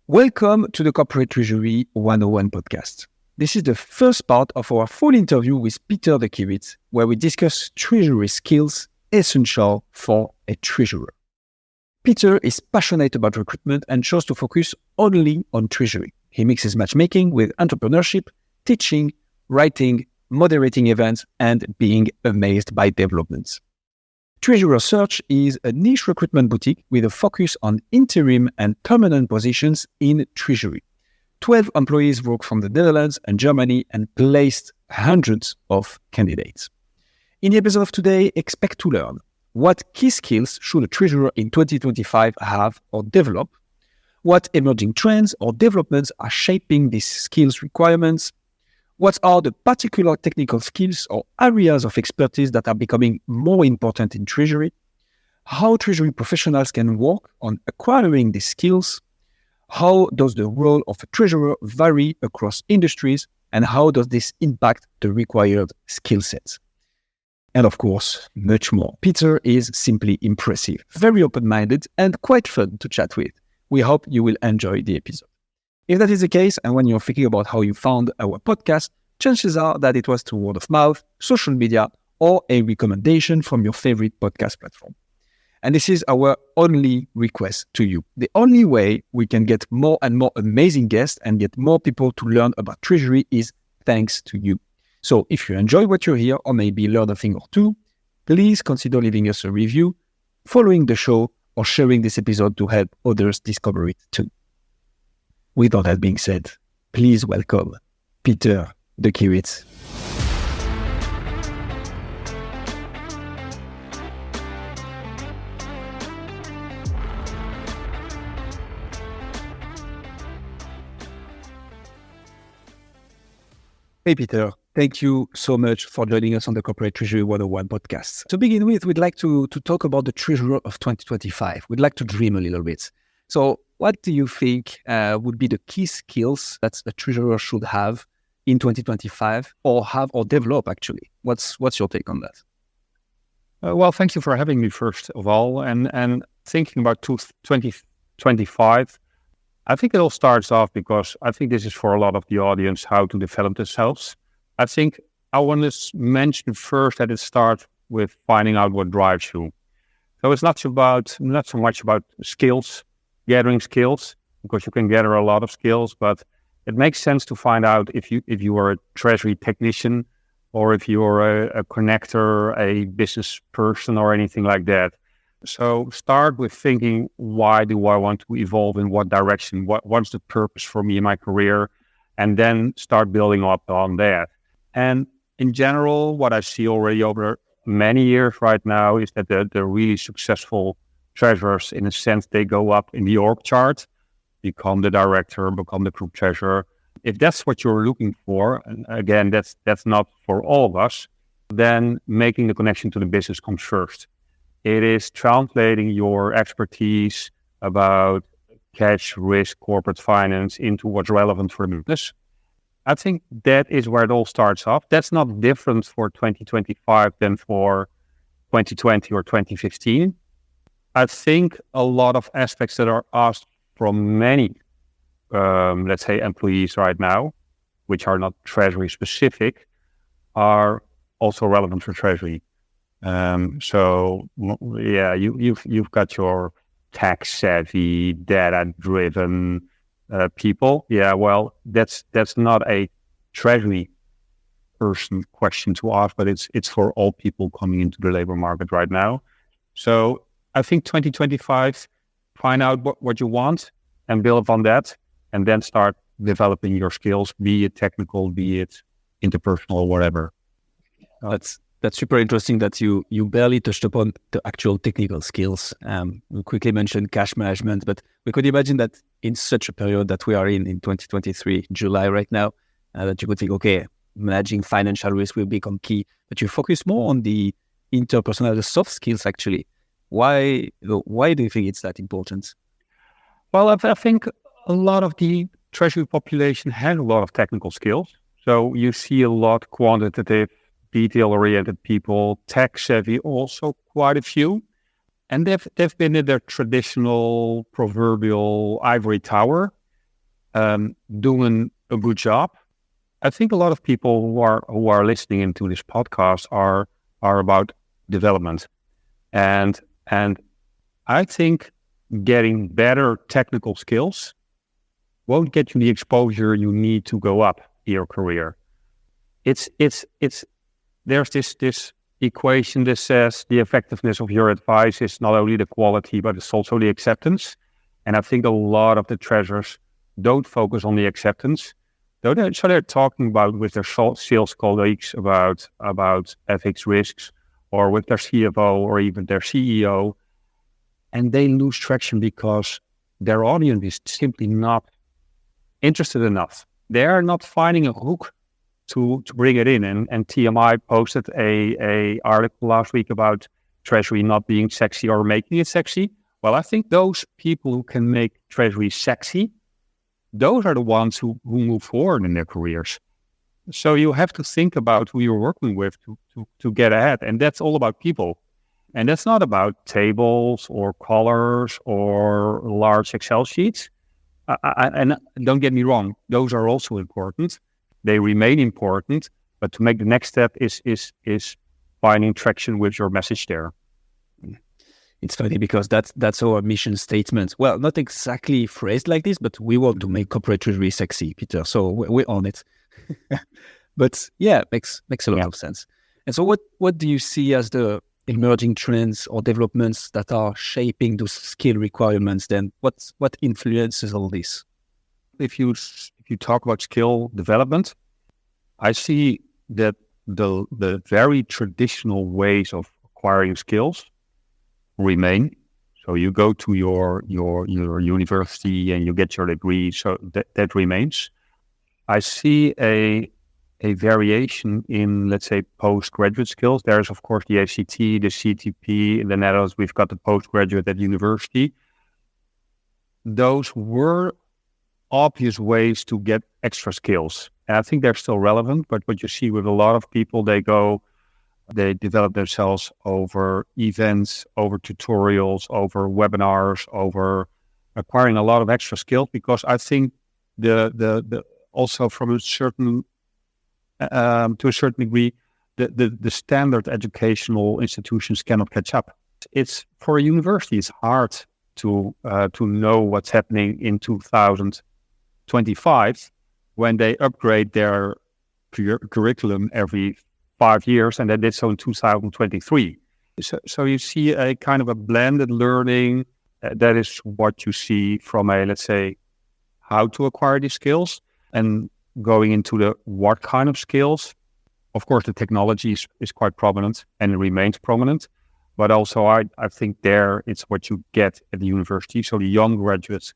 Welcome to the Corporate Treasury 101 podcast. This is the first part of our full interview with Pieter De Kiewit, where we discuss treasury skills essential for a treasurer. Pieter is passionate about recruitment and chose to focus only on treasury. He mixes matchmaking with entrepreneurship, teaching, writing, moderating events, and being amazed by developments. Treasurer Search is a niche recruitment boutique with a focus on interim and permanent positions in treasury. 12 employees work from the Netherlands and Germany and placed hundreds of candidates. In the episode of today, expect to learn what key skills should a treasurer in 2025 have or develop, what emerging trends or developments are shaping these skills requirements, what are the particular technical skills or areas of expertise that are becoming more important in treasury, how treasury professionals can work on acquiring these skills, how does the role of a treasurer vary across industries, and how does this impact the required skill sets. And of course, much more. Pieter is simply impressive, very open-minded, and quite fun to chat with. We hope you will enjoy the episode. If that is the case, and when you're thinking about how you found our podcast, chances are that it was through word of mouth, social media, or a recommendation from your favorite podcast platform. And this is our only request to you. The only way we can get more and more amazing guests and get more people to learn about treasury is thanks to you. So if you enjoy what you hear or maybe learn a thing or two, please consider leaving us a review, following the show, or sharing this episode to help others discover it too. With all that being said, please welcome Pieter De Kiewit. Hey, Pieter. Thank you so much for joining us on the Corporate Treasury 101 podcast. To begin with, we'd like to talk about the treasurer of 2025. We'd like to dream a little bit. So what do you think would be the key skills that a treasurer should have in 2025 or have or develop, actually? What's your take on that? Well, thank you for having me, first of all. And thinking about 2025, I think it all starts off because I think this is for a lot of the audience, how to develop themselves. I think I want to mention first that it starts with finding out what drives you. So it's not so much about skills, gathering skills, because you can gather a lot of skills, but it makes sense to find out if you are a treasury technician or if you're a connector, a business person or anything like that. So start with thinking, why do I want to evolve, in what direction? What's the purpose for me in my career? And then start building up on that. And in general, what I see already over many years right now is that the really successful treasurers, in a sense, they go up in the org chart, become the director, become the group treasurer. If that's what you're looking for, and again, that's not for all of us, then making the connection to the business comes first. It is translating your expertise about cash, risk, corporate finance into what's relevant for the business. I think that is where it all starts off. That's not different for 2025 than for 2020 or 2015. I think a lot of aspects that are asked from many, let's say, employees right now, which are not treasury specific, are also relevant for treasury. So yeah, you've got your tax savvy, data driven people. Yeah, well, that's not a treasury person question to ask, but it's for all people coming into the labor market right now. So I think 2025, find out what you want and build upon that, and then start developing your skills, be it technical, be it interpersonal, or whatever. That's super interesting that you barely touched upon the actual technical skills. We quickly mentioned cash management, but we could imagine that in such a period that we are in 2023, July right now, that you could think, okay, managing financial risk will become key, but you focus more on the interpersonal, the soft skills actually. Why do you think it's that important? Well, I think a lot of the treasury population has a lot of technical skills. So you see a lot quantitative, detail-oriented people, tech-savvy also quite a few. And they've been in their traditional proverbial ivory tower. doing a good job. I think a lot of people who are listening into this podcast are about development, and I think getting better technical skills won't get you the exposure you need to go up in your career. It's there's this equation that says the effectiveness of your advice is not only the quality, but it's also the acceptance. And I think a lot of the treasurers don't focus on the acceptance. So they're talking about with their sales colleagues about FX risks, or with their CFO or even their CEO, and they lose traction because their audience is simply not interested enough. They are not finding a hook to bring it in. And TMI posted a article last week about Treasury not being sexy or making it sexy. Well, I think those people who can make Treasury sexy, those are the ones who move forward in their careers. So you have to think about who you're working with to get ahead. And that's all about people. And that's not about tables or colors or large Excel sheets. And don't get me wrong, those are also important. They remain important. But to make the next step is finding traction with your message there. It's funny because that's our mission statement. Well, not exactly phrased like this, but we want to make corporate treasury sexy, Peter. So we're on it. But yeah, makes a lot of sense. And so what do you see as the emerging trends or developments that are shaping those skill requirements then? What influences all this? If you talk about skill development, I see that the very traditional ways of acquiring skills remain. So you go to your university and you get your degree, so that remains. I see a variation in, let's say, postgraduate skills. There's, of course, the ACT, the CTP. In the Netherlands, we've got the postgraduate at university. Those were obvious ways to get extra skills. And I think they're still relevant, but what you see with a lot of people, they develop themselves over events, over tutorials, over webinars, over acquiring a lot of extra skills, because I think the also from a certain to a certain degree, the standard educational institutions cannot catch up. It's for a university, it's hard to know what's happening in 2025 when they upgrade their curriculum every 5 years, and they did so in 2023. So you see a kind of a blended learning. That is what you see from a, let's say, how to acquire these skills, and going into the what kind of skills. Of course, the technology is quite prominent and it remains prominent, but also I think there it's what you get at the university. So the young graduates,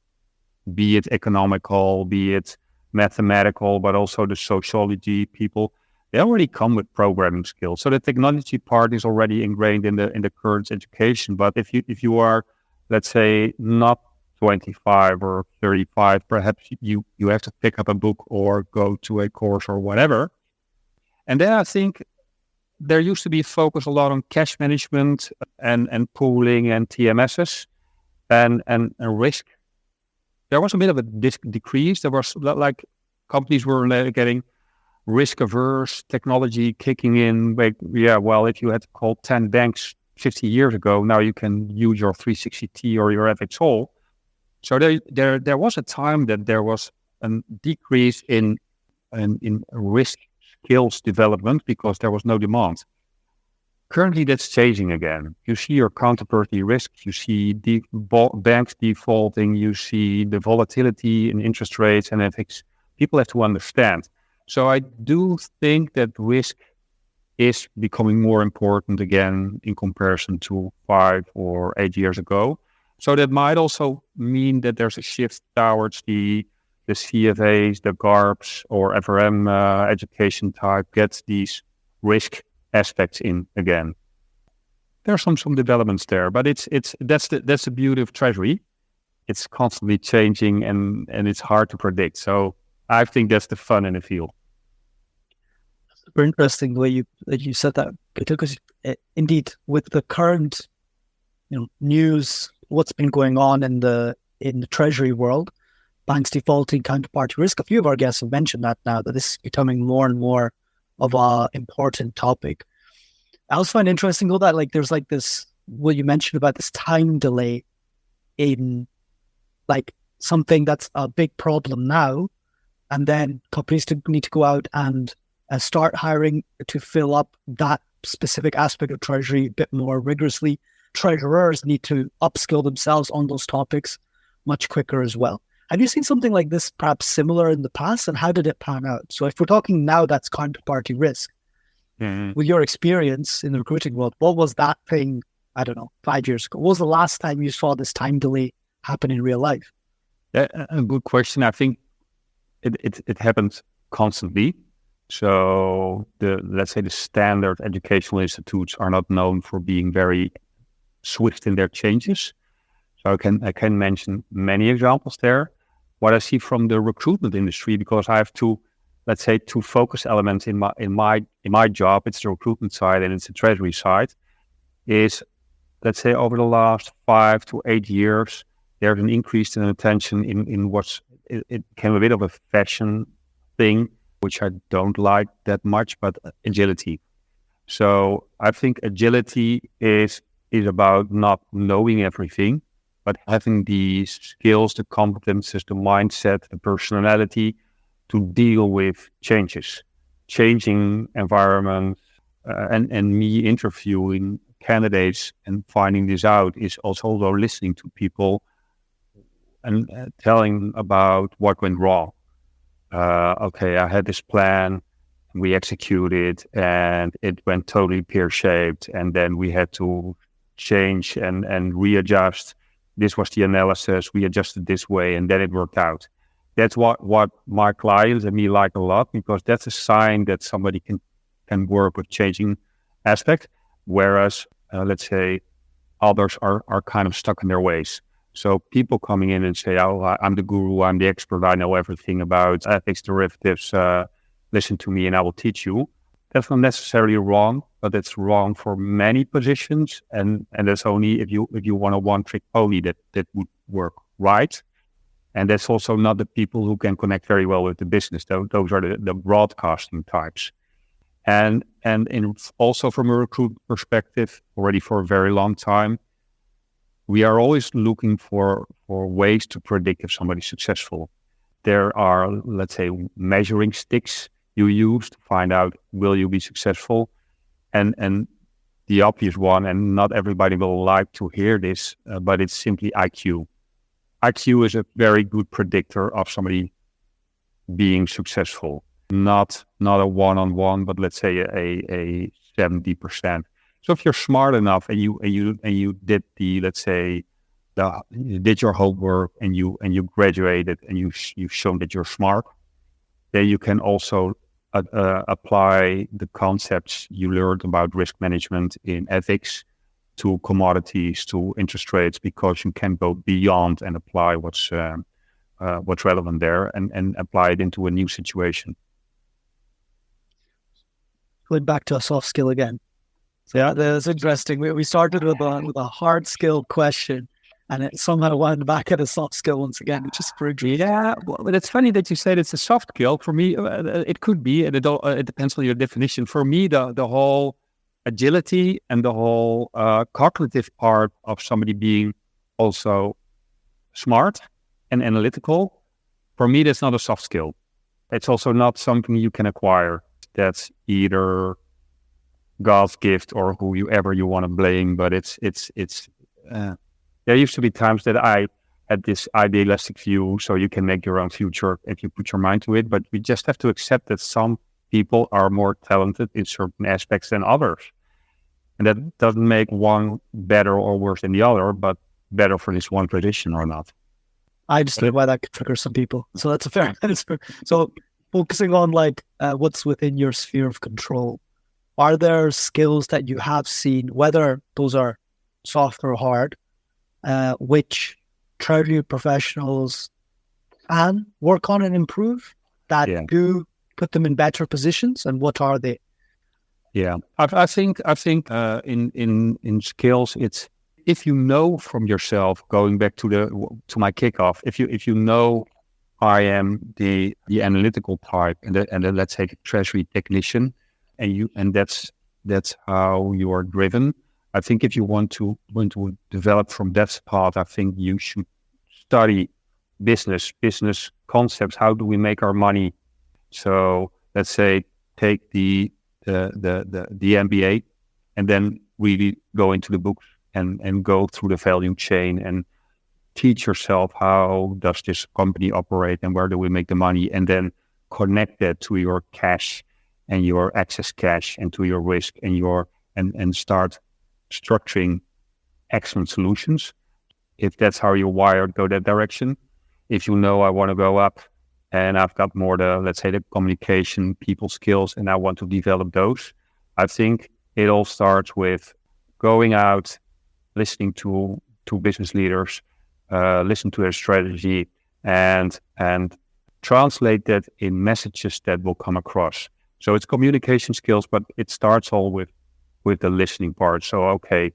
be it economical, be it mathematical, but also the sociology people, they already come with programming skills. So the technology part is already ingrained in the current education. But if you are, let's say, not 25 or 35, perhaps you have to pick up a book or go to a course or whatever. And then I think there used to be focus a lot on cash management and pooling and TMSs and risk. There was a bit of a decrease. There was like companies were getting risk averse, technology kicking in. Well, if you had to call 10 banks 50 years ago, now you can use your 360T or your FXall. So there was a time that there was a decrease in risk skills development because there was no demand. Currently, that's changing again. You see your counterparty risk, you see banks defaulting, you see the volatility in interest rates and FX. People have to understand. So I do think that risk is becoming more important again in comparison to 5 or 8 years ago. So that might also mean that there's a shift towards the CFAs, the GARPs or FRM education type gets these risk aspects in again. There are some developments there, but that's the beauty of Treasury. It's constantly changing and it's hard to predict. So I think that's the fun in the field. Super interesting the way you said that, because indeed with the current news, what's been going on in the Treasury world, banks defaulting, counterparty risk. A few of our guests have mentioned that now, that this is becoming more and more of an important topic. I also find interesting though that like there's like this, what you mentioned about this time delay in like something that's a big problem now, and then companies need to go out and start hiring to fill up that specific aspect of Treasury a bit more rigorously. Treasurers need to upskill themselves on those topics much quicker as well. Have you seen something like this perhaps similar in the past, and how did it pan out? So if we're talking now, that's counterparty risk. With your experience in the recruiting world, what was that thing, I don't know, 5 years ago? What was the last time you saw this time delay happen in real life? A good question. I think it happens constantly. So let's say the standard educational institutes are not known for being very swift in their changes. So I can mention many examples there. What I see from the recruitment industry, because I have two focus elements in my job. It's the recruitment side and it's the treasury side. Is, let's say, over the last 5 to 8 years, there's an increase in attention in it became a bit of a fashion thing, which I don't like that much, but agility. So I think agility is about not knowing everything, but having the skills, the competences, the mindset, the personality to deal with changes, changing environments, and me interviewing candidates and finding this out is also listening to people and telling about what went wrong. Okay, I had this plan, we executed, and it went totally pear-shaped, and then we had to change and readjust. This was the analysis, we adjusted this way, and then it worked out. That's what my clients and me like a lot, because that's a sign that somebody can work with changing aspect, whereas, let's say, others are kind of stuck in their ways. So people coming in and say, oh, I'm the guru, I'm the expert, I know everything about ethics, derivatives, listen to me and I will teach you. That's not necessarily wrong, but it's wrong for many positions. And that's only if you want a one-trick pony that would work right. And that's also not the people who can connect very well with the business. Those are the broadcasting types. And also from a recruit perspective, already for a very long time, we are always looking for ways to predict if somebody's successful. There are, let's say, measuring sticks you use to find out, will you be successful? And the obvious one, and not everybody will like to hear this, but it's simply IQ. IQ is a very good predictor of somebody being successful. Not a one-on-one, but let's say a 70%. So if you're smart enough and you did you did your homework and you graduated and you've shown that you're smart, then you can also apply the concepts you learned about risk management in ethics to commodities, to interest rates, because you can go beyond and apply what's relevant there and apply it into a new situation. Going back to a soft skill again. So yeah, that's interesting. We started with a hard skill question, and it somehow wound back at a soft skill once again, which is pretty. Yeah, but it's funny that you said it's a soft skill. For me, it could be, and it depends on your definition. For me, the whole agility and the whole cognitive part of somebody being also smart and analytical, for me, that's not a soft skill. It's also not something you can acquire. That's either God's gift or whoever you want to blame, but it's there used to be times that I had this idealistic view, so you can make your own future if you put your mind to it, but we just have to accept that some people are more talented in certain aspects than others. And that doesn't make one better or worse than the other, but better for this one position or not. I understand why that could trigger some people. So that's a fair answer. So focusing on what's within your sphere of control, are there skills that you have seen, whether those are soft or hard, which Treasury professionals can work on and improve that do put them in better positions, and what are they? Yeah, I think in skills, it's if you know from yourself, going back to my kickoff, if you know I am the analytical type, and then let's say the treasury technician, and that's how you are driven. I think if you want to develop from that path, I think you should study business concepts. How do we make our money? So let's say take the MBA, and then really go into the books and go through the value chain and teach yourself how does this company operate and where do we make the money, and then connect that to your cash and your excess cash and to your risk and start structuring excellent solutions. If that's how you're wired, go that direction. If you know I want to go up and I've got more the communication, people skills, and I want to develop those, I think it all starts with going out, listening to business leaders, listen to their strategy, and translate that in messages that will come across. So it's communication skills, but it starts all with the listening part. So, okay,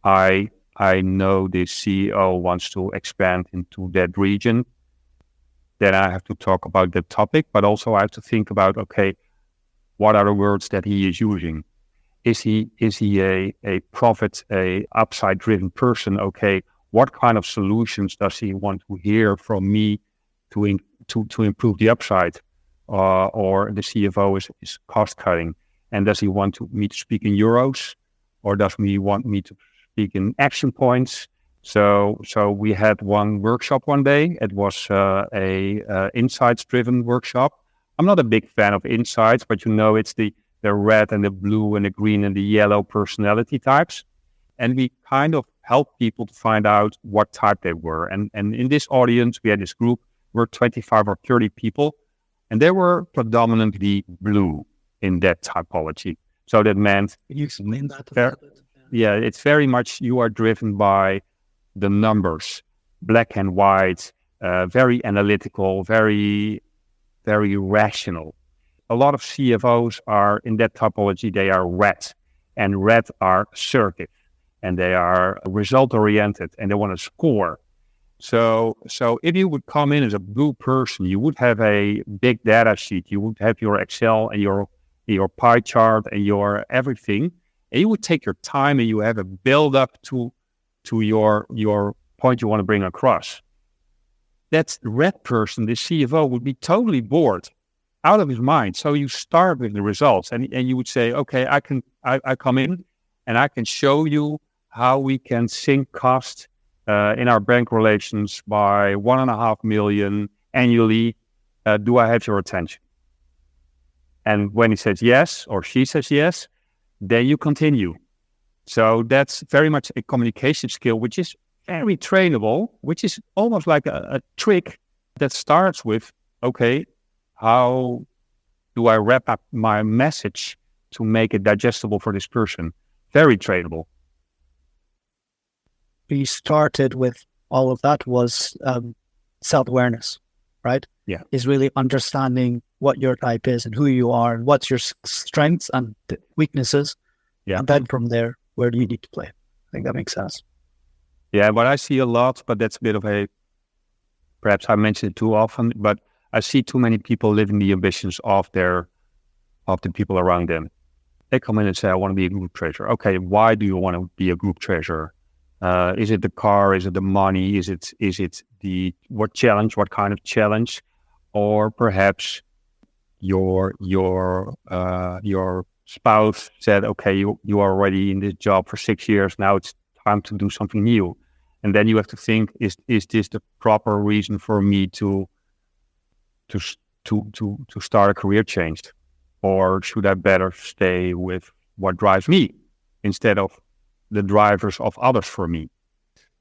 I know the CEO wants to expand into that region. Then I have to talk about that topic, but also I have to think about, okay, what are the words that he is using? Is he a profit, a upside driven person? Okay, what kind of solutions does he want to hear from me to improve the upside? Or the CFO is cost cutting, and does he want me to speak in euros, or does he want me to speak in action points? So we had one workshop one day. It was a insights driven workshop. I'm not a big fan of insights, but it's the red and the blue and the green and the yellow personality types, and we kind of helped people to find out what type they were. And in this audience, we had this group, we're 25 or 30 people. And they were predominantly blue in that typology. So that meant... You explain that a little bit? Yeah, it's very much you are driven by the numbers, black and white, very analytical, very, very rational. A lot of CFOs are in that typology, they are red, and red are assertive, and they are result-oriented, and they want to score. So if you would come in as a blue person, you would have a big data sheet. You would have your Excel and your pie chart and your everything, and you would take your time and you have a build up to your point you want to bring across. That red person, the CFO, would be totally bored, out of his mind. So you start with the results, and you would say, okay, I come in and I can show you how we can sink cost in our bank relations by 1.5 million annually. Do I have your attention? And when he says yes, or she says yes, then you continue. So that's very much a communication skill, which is very trainable, which is almost like a trick that starts with, okay, how do I wrap up my message to make it digestible for this person? Very trainable. We started with all of that was self-awareness, right? Yeah. Is really understanding what your type is and who you are and what's your strengths and weaknesses. Yeah. And then from there, where do you need to play? I think that makes sense. Yeah, what I see a lot, but that's a bit of perhaps I mentioned it too often, but I see too many people living the ambitions of the people around them. They come in and say, I want to be a group treasurer. Okay, why do you want to be a group treasurer? Is it the car? Is it the money? Is it what kind of challenge? Or perhaps your spouse said, okay, you are already in this job for 6 years. Now it's time to do something new. And then you have to think, is this the proper reason for me to start a career change? Or should I better stay with what drives me instead of the drivers of others for me?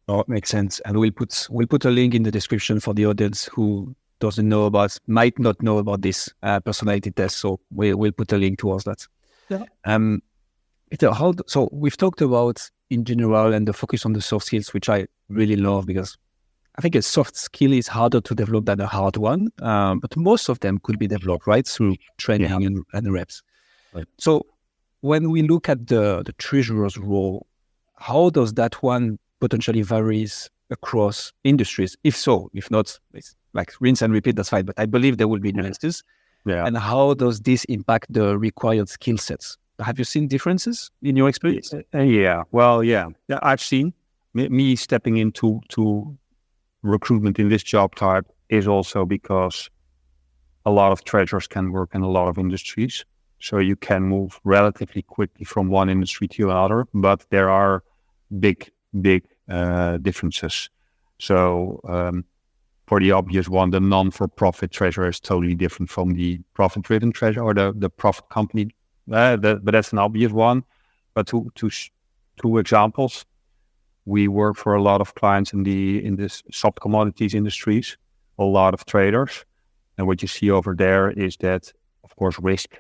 Oh, it makes sense. And we'll put a link in the description for the audience who might not know about this personality test. So we'll put a link towards that. Yeah. Pieter, so we've talked about in general and the focus on the soft skills, which I really love because I think a soft skill is harder to develop than a hard one, but most of them could be developed, right, through training and reps. Right. So when we look at the treasurer's role, how does that one potentially varies across industries? If so, if not, like rinse and repeat, that's fine. But I believe there will be nuances. Yeah. And how does this impact the required skill sets? Have you seen differences in your experience? Yeah. Well, yeah. I've seen me stepping into recruitment in this job type is also because a lot of treasurers can work in a lot of industries. So you can move relatively quickly from one industry to another, but there are big differences. So for the obvious one, the non-for-profit treasurer is totally different from the profit-driven treasurer or the profit company. But that's an obvious one. But two examples, we work for a lot of clients in this soft commodities industries, a lot of traders. And what you see over there is that, of course, risk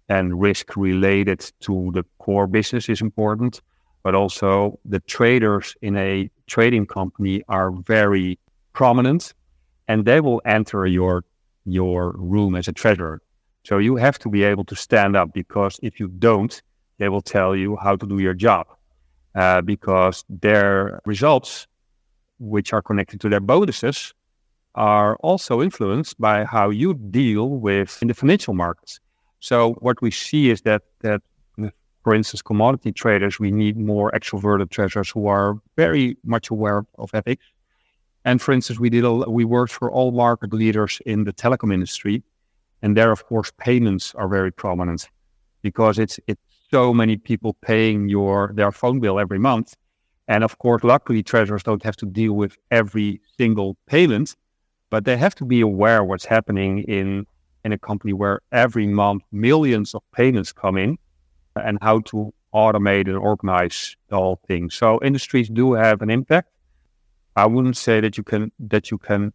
and risk related to the core business is important, but also the traders in a trading company are very prominent, and they will enter your room as a treasurer. So you have to be able to stand up, because if you don't, they will tell you how to do your job, because their results, which are connected to their bonuses, are also influenced by how you deal with in the financial markets. So what we see is that for instance, commodity traders, we need more extroverted treasurers who are very much aware of ethics. And for instance, we worked for all market leaders in the telecom industry, and there, of course, payments are very prominent, because it's so many people paying their phone bill every month. And of course, luckily, treasurers don't have to deal with every single payment, but they have to be aware what's happening in a company where every month millions of payments come in, and how to automate and organize the whole thing. So industries do have an impact. I wouldn't say that you can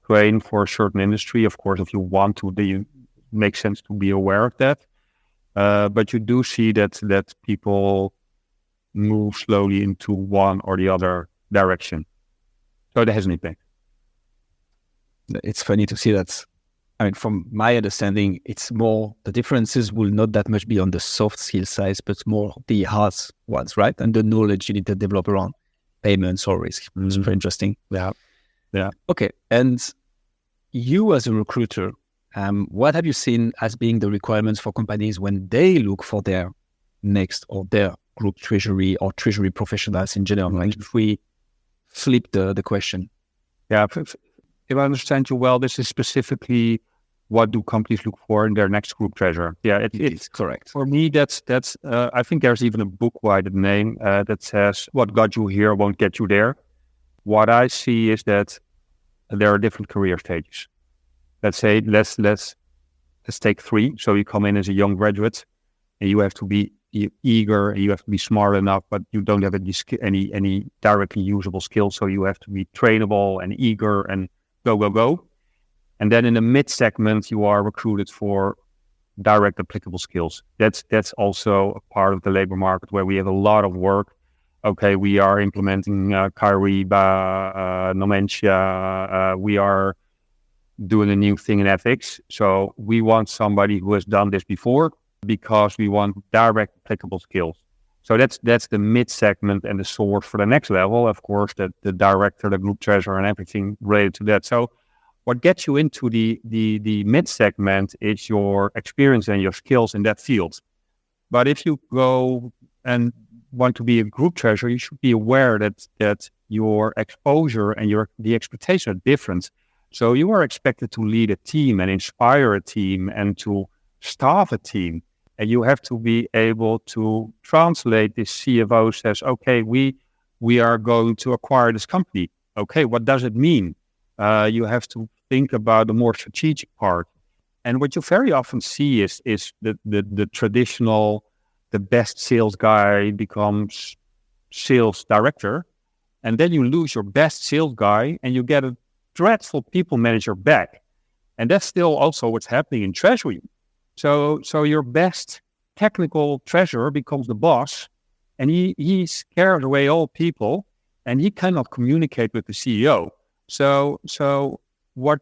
train for a certain industry. Of course, if you want to, it makes sense to be aware of that. But you do see that people move slowly into one or the other direction. So that has an impact. It's funny to see that. I mean, from my understanding, it's more, the differences will not that much be on the soft skill side, but more the hard ones, right? And the knowledge you need to develop around payments or risk. It's very interesting. Yeah. Okay. And you as a recruiter, what have you seen as being the requirements for companies when they look for their next or their group treasury or treasury professionals in general? Like if we flip the question. Yeah. If I understand you well, this is specifically what do companies look for in their next group treasurer? Yeah, it's correct. For me, that's. I think there's even a book by the name that says, "What got you here won't get you there." What I see is that there are different career stages. Let's say let's take 3. So you come in as a young graduate, and you have to be eager, and you have to be smart enough, but you don't have any directly usable skills. So you have to be trainable and eager and go. And then in the mid segment, you are recruited for direct applicable skills. That's also a part of the labor market where we have a lot of work. Okay, we are implementing Kyriba, Nomentia. We are doing a new thing in ethics. So we want somebody who has done this before, because we want direct applicable skills. So that's the mid segment, and the source for the next level, of course, the director, the group treasurer, and everything related to that. So what gets you into the mid segment is your experience and your skills in that field. But if you go and want to be a group treasurer, you should be aware that your exposure and the expectations are different. So you are expected to lead a team and inspire a team and to staff a team. And you have to be able to translate this. CFO says, okay, we are going to acquire this company. Okay, what does it mean? You have to think about the more strategic part. And what you very often see is the traditional, the best sales guy becomes sales director. And then you lose your best sales guy and you get a dreadful people manager back. And that's still also what's happening in Treasury. So your best technical treasurer becomes the boss, and he scares away all people, and he cannot communicate with the CEO. So what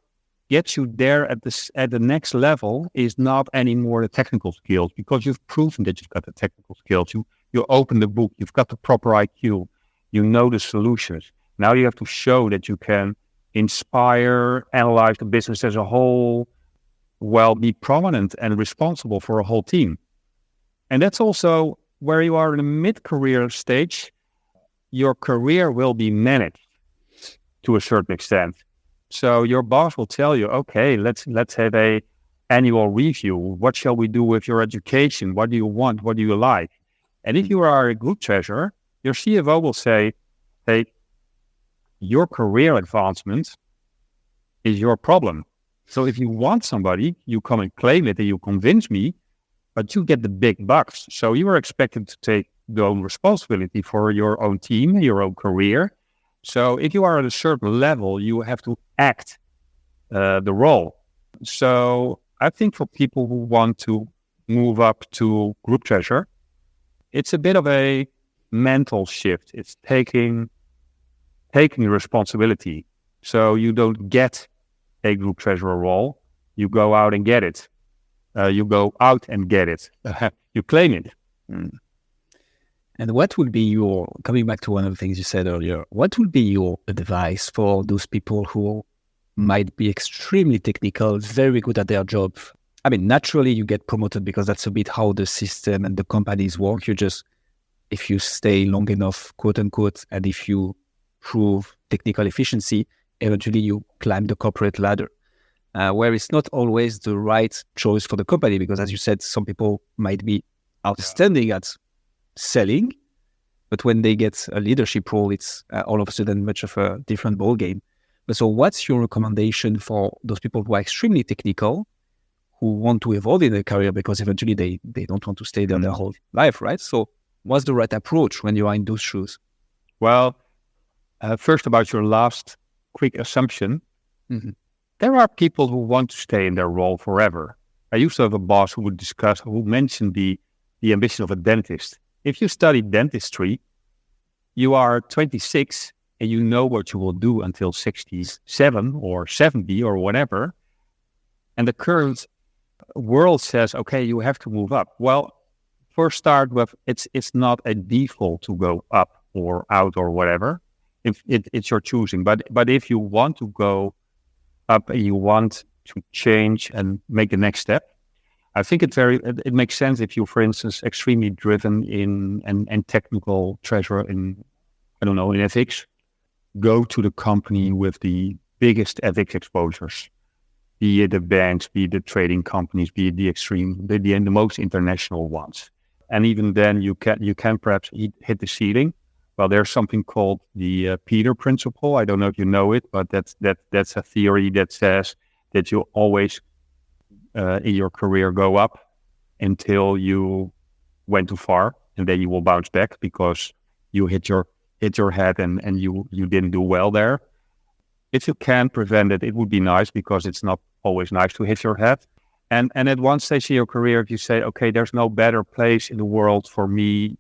gets you there at the next level is not anymore the technical skills, because you've proven that you've got the technical skills. You open the book, you've got the proper IQ, you know the solutions. Now you have to show that you can inspire, analyze the business as a whole, be prominent and responsible for a whole team. And that's also where you are in a mid-career stage. Your career will be managed to a certain extent. So your boss will tell you, okay, let's have a annual review. What shall we do with your education? What do you want? What do you like? And if you are a group treasurer, your CFO will say, hey, your career advancement is your problem. So if you want somebody, you come and claim it and you convince me, but you get the big bucks. So you are expected to take the own responsibility for your own team, your own career. So if you are at a certain level, you have to act the role. So I think for people who want to move up to group treasurer, it's a bit of a mental shift. It's taking responsibility. So you don't get a group treasurer role. You go out and get it. You go out and get it. You claim it. And what would be coming back to one of the things you said earlier, what would be your advice for those people who might be extremely technical, very good at their job? I mean, naturally you get promoted because that's a bit how the system and the companies work. If you stay long enough, quote unquote, and if you prove technical efficiency, eventually you climb the corporate ladder. Where it's not always the right choice for the company, because as you said, some people might be outstanding at selling, but when they get a leadership role, it's all of a sudden much of a different ballgame. But so what's your recommendation for those people who are extremely technical, who want to evolve in their career because eventually they don't want to stay there their whole life, right? So what's the right approach when you are in those shoes? Well, first about your last quick assumption, there are people who want to stay in their role forever. I used to have a boss who mentioned the ambition of a dentist. If you study dentistry, you are 26 and you know what you will do until 67 or 70 or whatever. And the current world says, okay, you have to move up. Well, for start with, it's not a default to go up or out or whatever. If it's your choosing. But if you want to go up and you want to change and make the next step, I think it makes sense if you, for instance, extremely driven in and technical treasurer in ethics, go to the company with the biggest ethics exposures, be it the banks, be it the trading companies, be it the most international ones. And even then you can perhaps hit the ceiling. Well, there's something called the Pieter principle. I don't know if you know it, but that's a theory that says that you always in your career go up until you went too far, and then you will bounce back because you hit your head and you didn't do well there. If you can prevent it, it would be nice, because it's not always nice to hit your head. And at one stage in your career, if you say, okay, there's no better place in the world for me,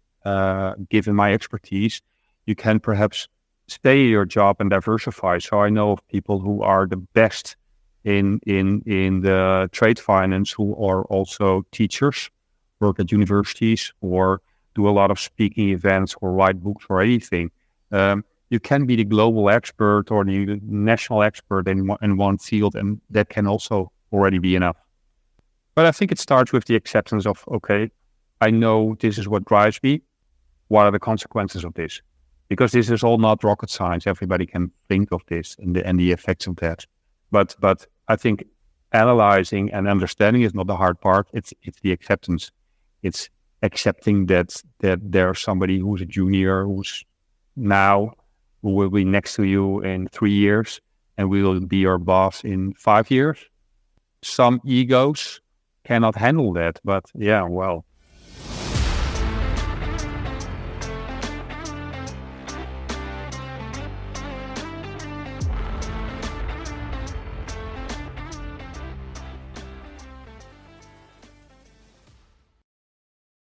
given my expertise, you can perhaps stay in your job and diversify. So I know of people who are the best in the trade finance, who are also teachers, work at universities, or do a lot of speaking events or write books or anything. You can be the global expert or the national expert in one field, and that can also already be enough. But I think it starts with the acceptance of, okay, I know this is what drives me. What are the consequences of this? Because this is all not rocket science. Everybody can think of this and the effects of that. But I think analyzing and understanding is not the hard part. It's the acceptance. It's accepting that there's somebody who's a junior, who's now, who will be next to you in 3 years, and will be your boss in 5 years. Some egos cannot handle that, but yeah, well,